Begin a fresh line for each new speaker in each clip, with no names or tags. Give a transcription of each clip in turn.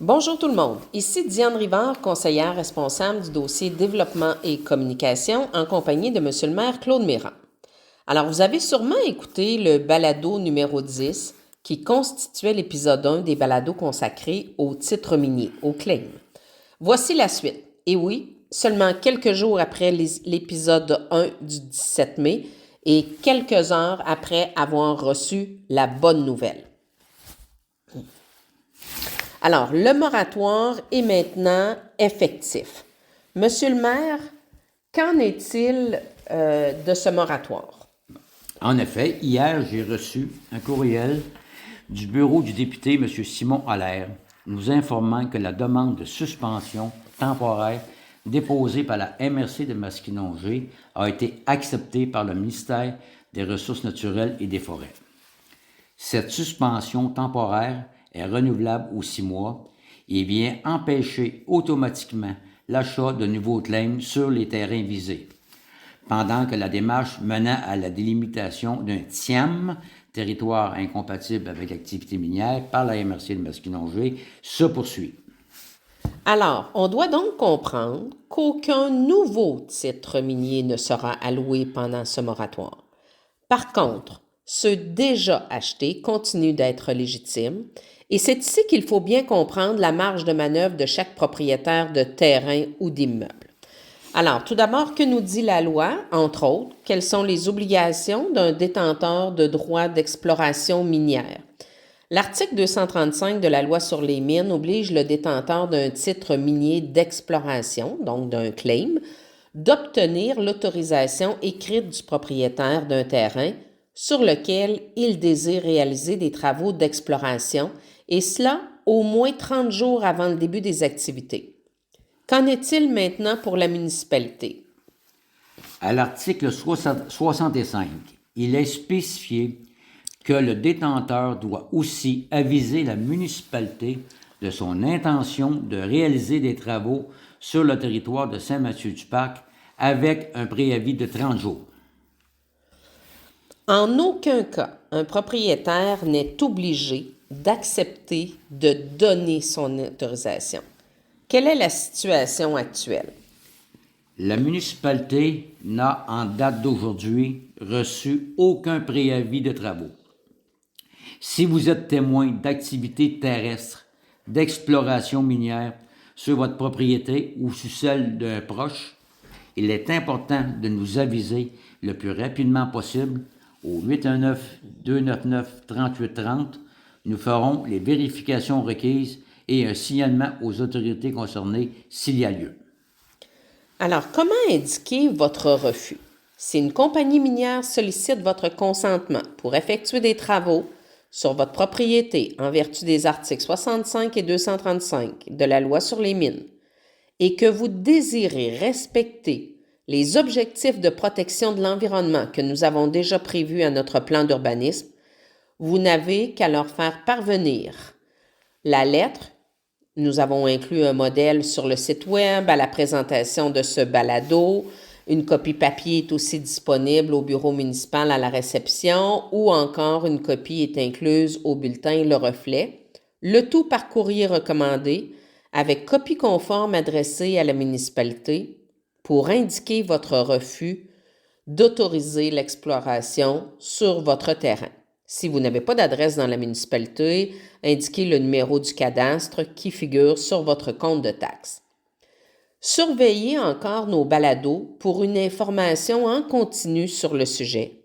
Bonjour tout le monde, ici Diane Rivard, conseillère responsable du dossier développement et communication en compagnie de Monsieur le maire Claude Méran. Alors, vous avez sûrement écouté le balado numéro 10 qui constituait l'épisode 1 des balados consacrés au titre minier, au claim. Voici la suite. Et oui, seulement quelques jours après l'épisode 1 du 17 mai et quelques heures après avoir reçu la bonne nouvelle. Alors, le moratoire est maintenant effectif. Monsieur le maire, qu'en est-il de ce moratoire?
En effet, hier, j'ai reçu un courriel du bureau du député M. Simon Allaire nous informant que la demande de suspension temporaire déposée par la MRC de Masquinongé a été acceptée par le ministère des Ressources naturelles et des Forêts. Cette suspension temporaire est renouvelable aux 6 mois et vient empêcher automatiquement l'achat de nouveaux claims sur les terrains visés, pendant que la démarche menant à la délimitation d'un TIAM, territoire incompatible avec l'activité minière, par la MRC de Masquinongé, se poursuit.
Alors, on doit donc comprendre qu'aucun nouveau titre minier ne sera alloué pendant ce moratoire. Par contre, ceux déjà achetés continuent d'être légitimes et c'est ici qu'il faut bien comprendre la marge de manœuvre de chaque propriétaire de terrain ou d'immeuble. Alors, tout d'abord, que nous dit la loi, entre autres? Quelles sont les obligations d'un détenteur de droits d'exploration minière? L'article 235 de la loi sur les mines oblige le détenteur d'un titre minier d'exploration, donc d'un claim, d'obtenir l'autorisation écrite du propriétaire d'un terrain sur lequel il désire réaliser des travaux d'exploration, et cela au moins 30 jours avant le début des activités. Qu'en est-il maintenant pour la municipalité?
À l'article 65, il est spécifié que le détenteur doit aussi aviser la municipalité de son intention de réaliser des travaux sur le territoire de Saint-Mathieu-du-Parc avec un préavis de 30 jours.
En aucun cas, un propriétaire n'est obligé d'accepter de donner son autorisation. Quelle est la situation actuelle?
La municipalité n'a, en date d'aujourd'hui, reçu aucun préavis de travaux. Si vous êtes témoin d'activités terrestres, d'exploration minière sur votre propriété ou sur celle d'un proche, il est important de nous aviser le plus rapidement possible au 819-299-3830. Nous ferons les vérifications requises et un signalement aux autorités concernées s'il y a lieu.
Alors, comment indiquer votre refus? Si une compagnie minière sollicite votre consentement pour effectuer des travaux sur votre propriété en vertu des articles 65 et 235 de la loi sur les mines et que vous désirez respecter les objectifs de protection de l'environnement que nous avons déjà prévus à notre plan d'urbanisme, vous n'avez qu'à leur faire parvenir la lettre. Nous avons inclus un modèle sur le site web à la présentation de ce balado. Une copie papier est aussi disponible au bureau municipal à la réception ou encore une copie est incluse au bulletin Le Reflet. Le tout par courrier recommandé avec copie conforme adressée à la municipalité pour indiquer votre refus d'autoriser l'exploration sur votre terrain. Si vous n'avez pas d'adresse dans la municipalité, indiquez le numéro du cadastre qui figure sur votre compte de taxes. Surveillez encore nos balados pour une information en continu sur le sujet.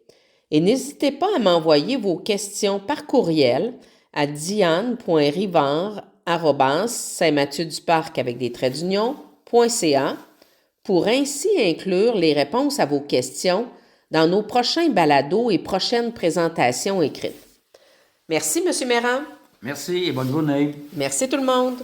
Et n'hésitez pas à m'envoyer vos questions par courriel à diane.rivard@saintmathieuduparc avec des traits d'union.ca pour ainsi inclure les réponses à vos questions dans nos prochains balados et prochaines présentations écrites. Merci, M. Méran.
Merci et bonne journée.
Merci tout le monde.